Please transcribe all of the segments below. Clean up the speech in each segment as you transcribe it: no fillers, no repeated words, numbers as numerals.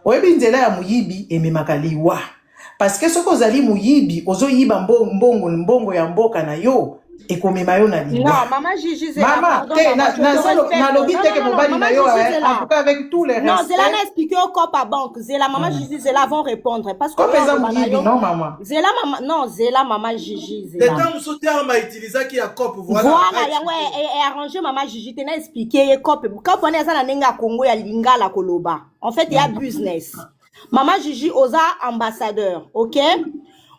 oyebi nzela ya muyibi ememaka liwa parce que soko ozali muyibi ozoyiba mbongo ya mboka na yo ekomema yo na liwa. Non, maman Gigi Zela, Mama, nalobi teke mobali na yo, en tout cas avec tous les non, respects. Zela n'a expliqué au cop à banque. Zela, maman Gigi Zela vont répondre. Parce que non, maman. Zela, maman, non, Zela, maman Gigi Zela. C'est un soutien m'a utilisé qui a cop, voilà. Voilà, et arrangé maman Gigi, t'as expliqué cop. Quand on est à la Congo, il y a l'ingala koloba. En fait, il y a business. Maman Gigi, osa ambassadeur, ok?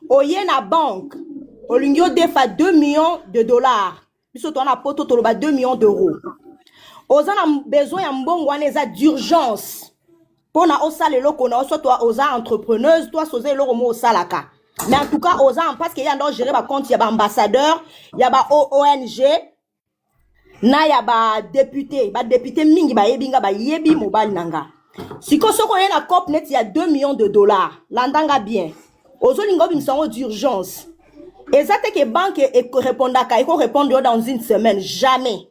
Oye na banque. Olingyo defa 2 millions de dollars. Biso to na poto to loba 2 millions d'euros. Oza na besoin ya mbongo wana eza d'urgence. Pona osala eloko na oso toi oza entrepreneuse, toi soza eloko mo osalaka. Mais en tout cas oza parce que ya ndo gérer ba compte ya ba ambassadeur, ya ba ONG, na ya ba député mingi ba yebinga ba yebi mobile nanga. Siko soko ye na cop net ya 2 millions de dollars. Landanga bien. Ozo lingo bimsango d'urgence. Et ça, c'est que banque répondaka, il faut répondre dans une semaine. Jamais.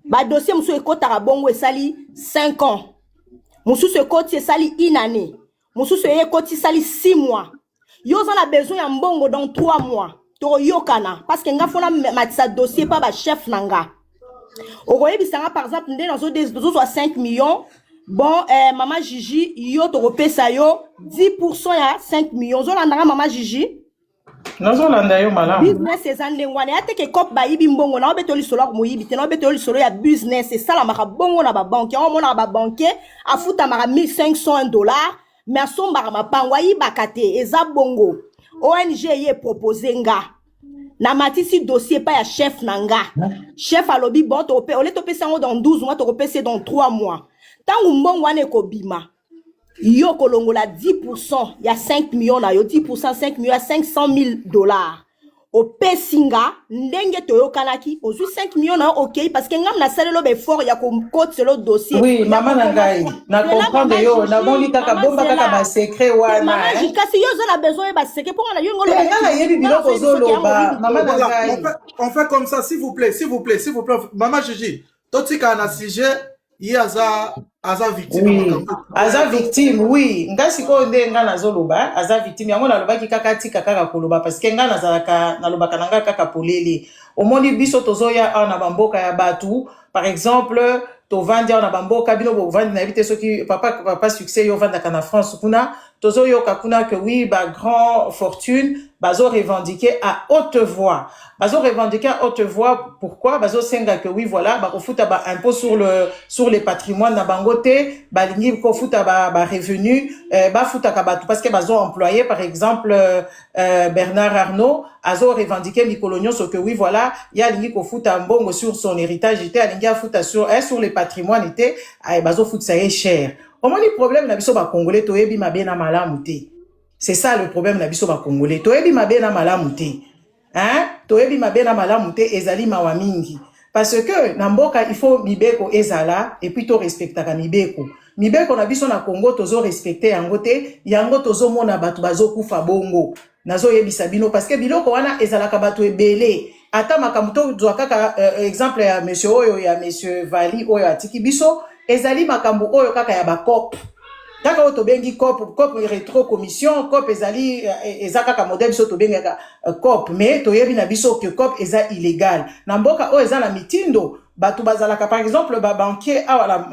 Bah, dossier, monsieur, écoute, Tarabongo, sali 5 ans. Monsieur, écoute, sali 1 année. Monsieur, écoute, sali 6 mois. Yo, on a besoin d'un bongo dans 3 mois. To yokana. Parce que, nga fona matisa dossier, pas ba chef nanga. Au Royaume, par exemple, nous avons 5 millions. Bon, maman Gigi, yo, to repé ça yo, 10% ya 5 millions. Zo, l'andanga, maman Gigi. Nazolanda yo malamu. Business ezande ngwana ya teke kop ba yibi mbongo na obetoli solo ko moyibi te na obetoli solo ya business et ça la maka bongo na ba banque ya mona ba banquier afuta maka $1,500 mais asomba ma pangwa yiba kate eza bongo ONG ye proposer nga na matisi dossier pas ya chef nanga chef alobi bon to pe ole to pesa ngo dans 12 mois to repese dans 3 mois tangu mbongo wane ko bima yo kolongola 10%, il y a 5 millions là, yo 10%, 5 millions, $500,000. Au Pessinga, ndenge toyo kanaki, au 5 millions là, ok, parce que ngam na sale lo be fort, ya ko code sur le dossier. Oui, maman nangai, na comprendre yo, na boni kaka bomba kaka ba secret wana. Maman jikasi yo zo na besoin ba secret pour na yo ngolo. Nga yebi biloko zolo ba, maman nangai. On fait comme ça, s'il vous plaît. Maman Gigi, totika na sujet. Il y a aza victime. Oui. Aza victime, oui. Nga siko nde nga nazoloba, aza victime. Yango naloba ki kaka tika kaka koloba parce que nga nazalaka naloba kananga kaka polele. Omoni biso tozoya na bamboka ya batu. Par exemple, to vandi na bamboka bino bo vandi na bité soki papa succès yo vanda kana France kuna. Tozo yo kakuna que oui ba grand fortune bazo revendiquer à haute voix. Bazo revendiquer à haute voix pourquoi bazo senga que oui voilà ba kofuta ba impôt sur les patrimoines na bangote ba lingi kofuta ba revenu ba futa ka batu parce que bazo employé par exemple Bernard Arnault azo revendiquer Nicolognon ce que oui voilà ya lingi kofuta mbongo sur son héritage était lingi futa sur les patrimoines était bazo futa ça cher. Au moins, le problème, nabiso ba Congolais, toyebi mabe na malamu te. C'est ça le problème, nabiso ba Congolais. Toyebi mabe na malamu te. Hein? Toyebi mabe na malamu te, ezali mawa mingi. Parce que, namboka, il faut mibeko ezala, et puis to respectaka mibeko. Mibeko nabiso na Congo, tozo respecter yango te, yango tozo mona batu bazo kufa bongo. Nazo yebi sabino, parce que biloko wana ezalaka batu ebele. Ata makamuto, kaka exemple ya monsieur Oyo, ya monsieur Vali, Oyo atiki biso, ezali makambo oyo kaka ya bakop kaka oto bengi cop rétro commission cop ezali ezaka ka modèle so to bengi ka cop mais to yebi na biso que cop eza illégal na mboka oyo eza na mitindo batu bazalaka par exemple ba banquier awa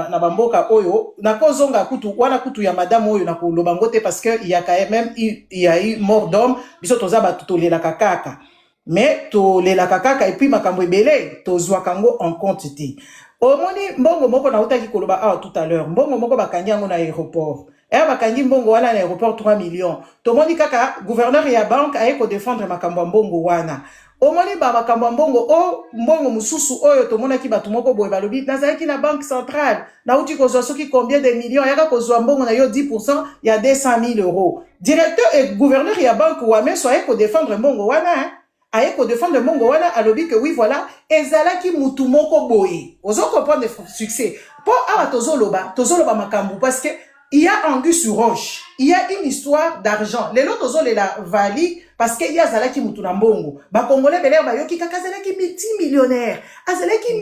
na bamboka oyo na kozonga kutu wana kutu ya madame oyo na koloba ngote parce que il y a quand même il y a eu mort d'homme biso toza batu tolelaka kaka mais tolelaka kaka et puis makambo ebele tozwaka ngo en compte te. Omoni mbongo moko na utaki koloba tout à l'heure mbongo moko bakangi yango na aéroport bakangi mbongo wana na aéroport 3 millions tomoni kaka gouverneur ya banque aye ko défendre makambo mbongo wana omoni ba makambo mbongo mbongo mususu oyo tomonaki batu moko boye balobi nazalaki na banque centrale na uti kozwa soki combien de millions yaka kozwa mbongo na yo 10% ya 200,000 euros directeur et gouverneur ya banque wame so aye ko défendre mbongo wana aye ko défendre mongo wana alobi que oui voilà ezalaki mutu moko boye ozo comprendre le succès pour awa tozoloba makambu parce que il y a anguille sur roche il y a une histoire d'argent lelo tozolela Vali parce que il y a zalaki mutu na mbongo ba congolais belé ba yoki kaka zalaki multimillionnaire azalaki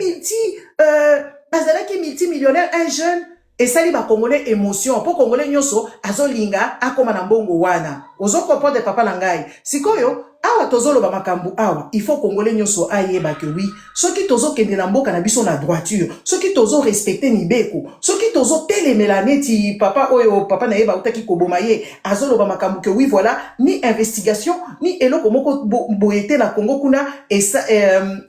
multimillionnaire un jeune esali ba congolais émotion po congolais nyoso azolinga akoma na mbongo wana ozo comprendre papa na ngai sikoyo awa tozoloba makambu awa il faut congolais nyoso ayeba que oui soki tozo kende na mboka na biso na droiture soki tozo respecter mibeko soki tozo telemela neti papa oyo papa na yeba utaki koboma ye azoloba makambu que oui voilà ni investigation ni eloko moko boyete na Congo kuna et ça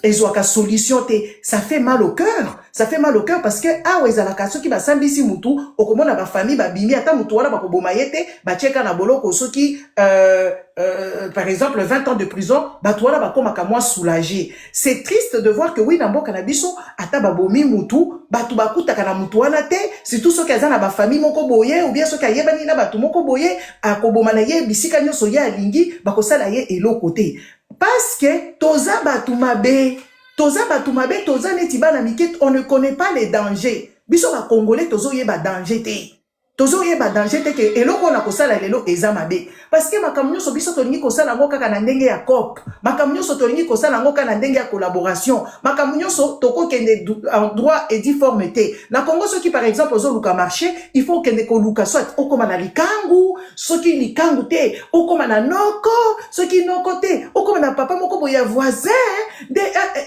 ezwaka solution te ça fait mal au cœur. Ça fait mal au cœur parce que awa ezalaka soki basambisi mutu okomona ba famille ba bimi ata mutu wana ba koboma yete ba cheka na boloko soki par exemple 20 ans de prison batu wana ba komaka moi soulagé. C'est triste de voir que oui na mboka na biso ata ba bomi mutu batu bakutaka na mutu wana te surtout soki aza na ba famille moko boye ou bien soki ayebani na batu moko boye akoboma na ye bisika nyoso ya alingi bakosala ye eloko te parce que toza batu mabe toza batu mabe toza neti bana mike on ne connaît pas les dangers biso ba congolais tozo yeba danger te tozo yeba danger te ke eloko na kosala lelo eza mabe parce que makambo nyonso biso tolingi kosala ngo kaka na ndenge ya COP makambo nyonso tolingi kosala ngo kaka na ndenge ya collaboration makambo nyonso tokokende en droit et difforme te na Congo soki par exemple ozoluka marché il faut kende koluka soit okoma na likangu soki likangu te okoma na noko soki noko te okoma na papa moko boya voisin de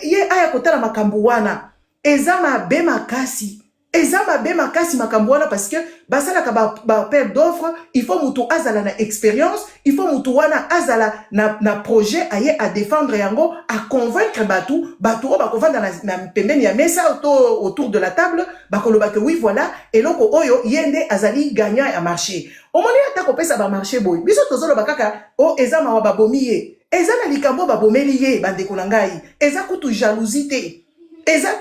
ye aya kotala makambo wana eza mabe makasi Ezama be makasi makambo wana parce que basala ka ba père d'offre il faut mutu azala na expérience il faut mutu wana azala na projet aye à défendre yango à convaincre batu o ba kovanda na pembeni ya mesa autour de la table ba koloba que oui voilà eloko oyo yende azali gagnant ya marché omoni ata ko pesa ba marché boy biso tozolo bakaka o ezama wa babomiye ezana likambo babomeli ye bandeko na ngai eza kutu jalousie te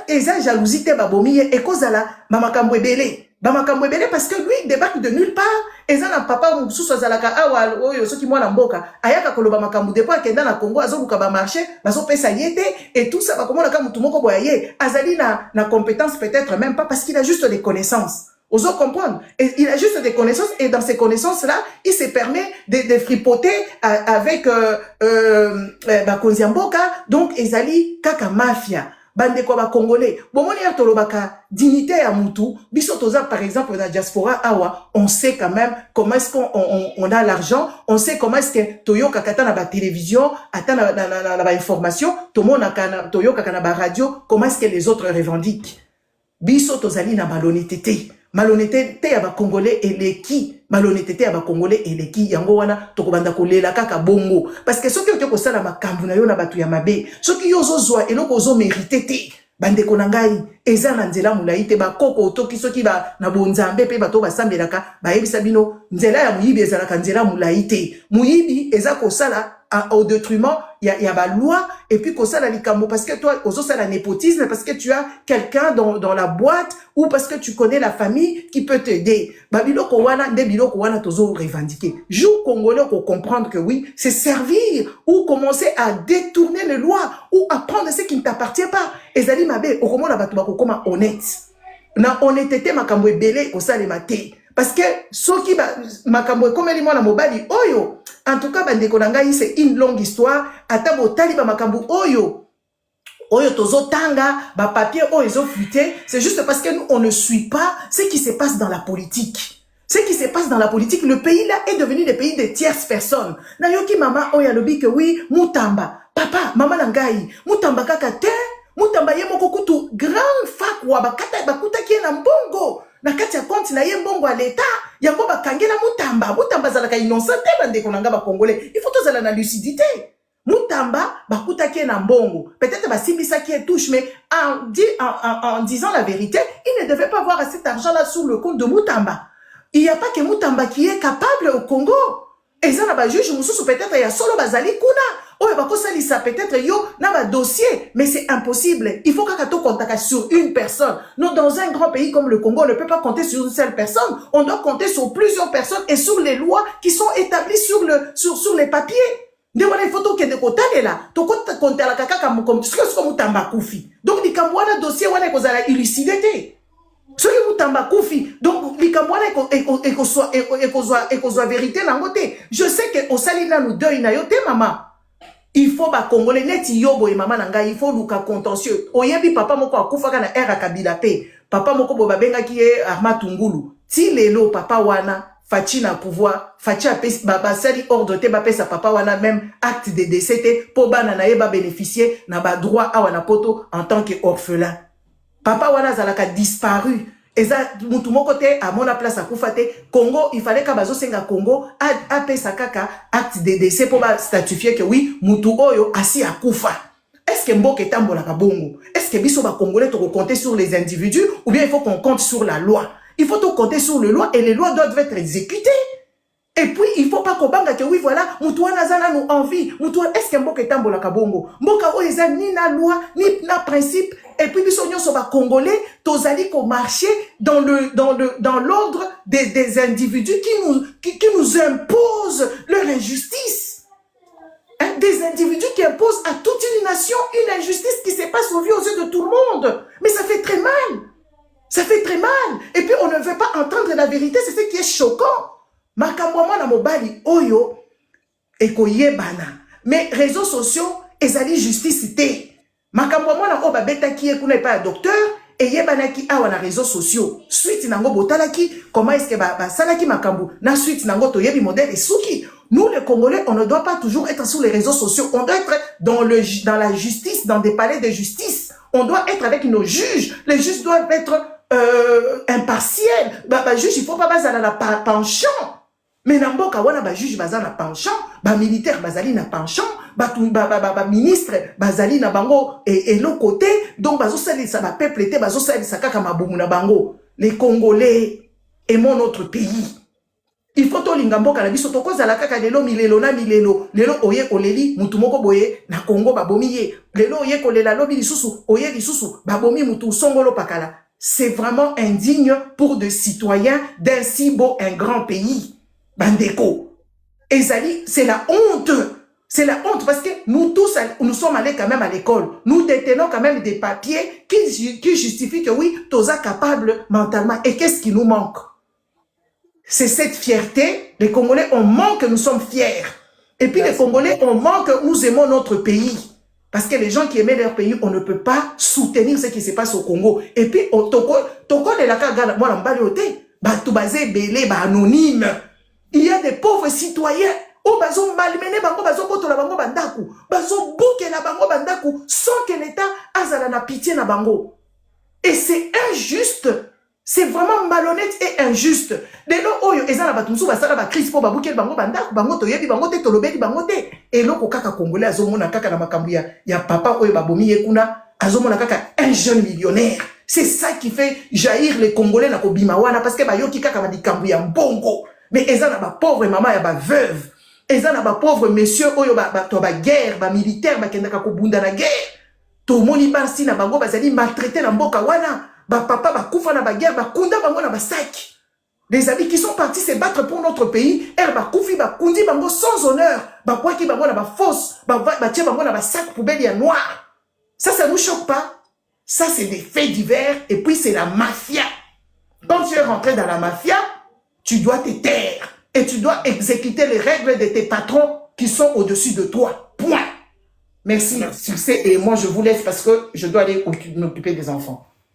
Eza jalousie te babomiye ekozala makambo ebele parce que lui débarque de nulle part eza na papa mususu azalaka awa oyo soki mwana mboka ayaka koloba makambo depuis akenda na Congo azoluka ba marché bazopesa yete et tout ça bakomona ka mutu moko boye azali na compétence peut-être même pas parce qu'il a juste des connaissances. Oso comprendre. Et il a juste des connaissances et dans ces connaissances-là, il se permet de fripoter avec Bakonzi Mboka, donc ezali kaka mafia. Bande kwa ba congolais bomoni ya tolobaka dignité ya mutu biso toza par exemple na diaspora awa on sait quand même comment est-ce qu'on a l'argent on sait comment est-ce que toyoka kata na ba télévision ata na ba information tomona kana toyoka kana ba radio comment est-ce que les autres revendiquent biso tozali na malhonnêteté ya ba congolais eleki malhonnêteté ya ba congolais eleki yango wana tokobanda kolela kaka bongo parce que soki oke kosala makambo na yo na batu ya mabe soki yo ozozwa eloko ozo mérité te bandeko na ngai eza na nzela mulayi te bakoko otoki soki ba na bonzambe pe bato basambelaka bayebisa bino nzela ya muyibi ezalaka nzela mulayi te muyibi eza kosala au détriment il y a ba loi et puis kosala likambo parce que toi ozosala népotisme parce que tu as quelqu'un dans la boîte ou parce que tu connais la famille qui peut t'aider babiloko wana nde biloko wana tozo revendiquer jou congolais pour comprendre que oui c'est servir ou commencer à détourner les lois ou à prendre ce qui ne t'appartient pas ezali mabe okomona bato bakokoma honnête na honnêteté makambo ebele kosalema te parce que soki makambo ekomeli mwana mobali oyo en tout cas bandeko na ngai c'est une longue histoire ata botali ba makambo oyo tozo tanga ba papier oyo ezo fuité c'est juste parce que nous on ne suit pas ce qui se passe dans la politique. Ce qui se passe dans la politique, le pays là est devenu des pays de tierces personnes. Na yoki mama oya lobi que oui, Mutamba, papa, maman nangai, Mutamba kaka te, Mutamba ye moko kutu grand fac wa bakata bakuta ki na mbongo. Na kati ya compte na ye mbongo à l'état, yango bakangela Mutamba zalaka innocent te bandeko nanga ba congolais. Il faut to zala na lucidité. Mutamba bakuta ki na mbongo. Peut-être basimbisa ki touche mais en disant la vérité, il ne devait pas avoir cet argent là sur le compte de Mutamba. Il n'y a pas que Mutamba qui est capable au Congo. Et ça, ba juge mususu peut-être ya solo bazali kuna. Oyo bako salisa peut-être yo na ba dossier, mais c'est impossible. Il faut qu'akato contacte sur une personne. Non, dans un grand pays comme le Congo, on ne peut pas compter sur une seule personne. On doit compter sur plusieurs personnes et sur les lois qui sont établies sur les papiers. De wana il faut que de kotale là. To compter la kaka comme ce que Mutamba kufi. Donc di kamwana dossier wana kozala illucidité. Soki Mutamba kufi donc likamwana ekozwa vérité na ngote je sais que osali na nous deuil na yo te mama il faut ba congolais neti yobo et mama nanga il faut luka contentieux oyebi papa moko akufaka na era kabila pe papa moko bo babenga ki ye Arma Tungulu ti lelo papa wana fachi na pouvoir fachi apesi basali ordre te bapesa papa wana même acte de décès te po bana na ye ba bénéficier na ba droit awa na poto en tant que orphelin papa wana zalaka disparu eza mutu moko te à mon place à kufa te Congo il fallait ka bazo senga Congo apesa kaka acte de décès pour ba statifier que oui mutu oyo asi akufa. Est-ce que mboka etambolaka bongo? Est-ce que biso ba congolais to compter sur les individus ou bien il faut qu'on compte sur la loi? Il faut tout compter sur les lois et les lois doivent être exécutées. Et puis, il ne faut pas qu'on banga que oui, voilà, Moutoua Nazana nous envie. Moutoua, est-ce que Mboka est en Kabongo? Mboka Oeza ni na loi, ni na principe. Et puis, bisognon soba congolais, tozali qu'on marcher dans l'ordre des individus qui nous imposent leur injustice. Hein? Des individus qui imposent à toute une nation une injustice qui se passe aux yeux de tout le monde. Mais ça fait très mal. Ça fait très mal. Et puis, on ne veut pas entendre la vérité. C'est ce qui est choquant. Makamwama na mobali oyo ekoyebana. Mais réseaux sociaux, ezali justice te. Makamwama na oba beta ki ekuna pas docteur et yebana ki awa na réseaux sociaux. Suite nango botalaki, comment est-ce que ba salaki makambu na suite nango to yebi modèle et souki. Nous les Congolais, on ne doit pas toujours être sur les réseaux sociaux. On doit être dans la justice, dans des palais de justice. On doit être avec nos juges. Les juges doivent être impartiels. Juge, il faut pas baser la penchant. Mais namboka wana ba juge baza na penchant, ba militaire bazali na penchant, ba ministre bazali na bango et l'autre côté, donc bazo sali sa ba peuple te bazo sali sa kaka mabumu na bango. Les Congolais aimons notre pays. Il faut to lingamboka na biso to kozala kaka lelo milelo na milelo. Lelo oye koleli mutu moko boye na Congo babomi ye. Lelo oye kolela lobi lisusu, oye lisusu babomi mutu songolo pakala. C'est vraiment indigne pour des citoyens d'un si beau un grand pays. Bandeko. Ezali, c'est la honte. C'est la honte parce que nous tous, nous sommes allés quand même à l'école. Nous détenons quand même des papiers qui justifient que oui, Toza capable mentalement. Et qu'est-ce qui nous manque? C'est cette fierté. Les Congolais, on manque, nous sommes fiers. Et puis les Congolais, on manque, nous aimons notre pays. Parce que les gens qui aimaient leur pays, on ne peut pas soutenir ce qui se passe au Congo. Et puis, toko de la kaga, moi, l'ambaliote, tout basé, belé, anonyme. Il y a des pauvres citoyens. Oh, bazo malmené bango, bazo boto la bango bandaku. Bazo bouke la bango bandaku, sans que l'État azala na pitié na bango. Et c'est injuste. C'est vraiment malhonnête et injuste. Dès lors, oyo, ezala batumsu, basala ba crise po babouke bango bandaku, bango toyebi, bango te, tolobeli bango te. Et loko kaka congolais, azomona kaka na makambuya, ya papa oyo babomi yekuna, azomona kaka un jeune millionnaire. C'est ça qui fait jaillir les Congolais na kobimawana, parce que bayoki kaka madikambuya mbongo. Mais ils ont ba pauvre maman ya ba veuve. Ils ont ba pauvre monsieur oyo ba guerre, ba militaire ba kendaka ko bunda na guerre. To moni parsi na bango bazali maltraité na mboka wana. Ba papa ba kufa na ba guerre, ba kunda bango na ba sac. Des amis qui sont partis se battre pour notre pays, ba kufi ba kundi bango sans honneur. Ba kwa ki bango na ba fosse, ba tie bango na ba sac poubelle ya noir. Ça nous choque pas. Ça c'est des faits divers et puis c'est la mafia. Quand tu es rentré dans la mafia, tu dois te taire et tu dois exécuter les règles de tes patrons qui sont au-dessus de toi. Point. Merci, succès. Et moi, je vous laisse parce que je dois aller m'occuper des enfants.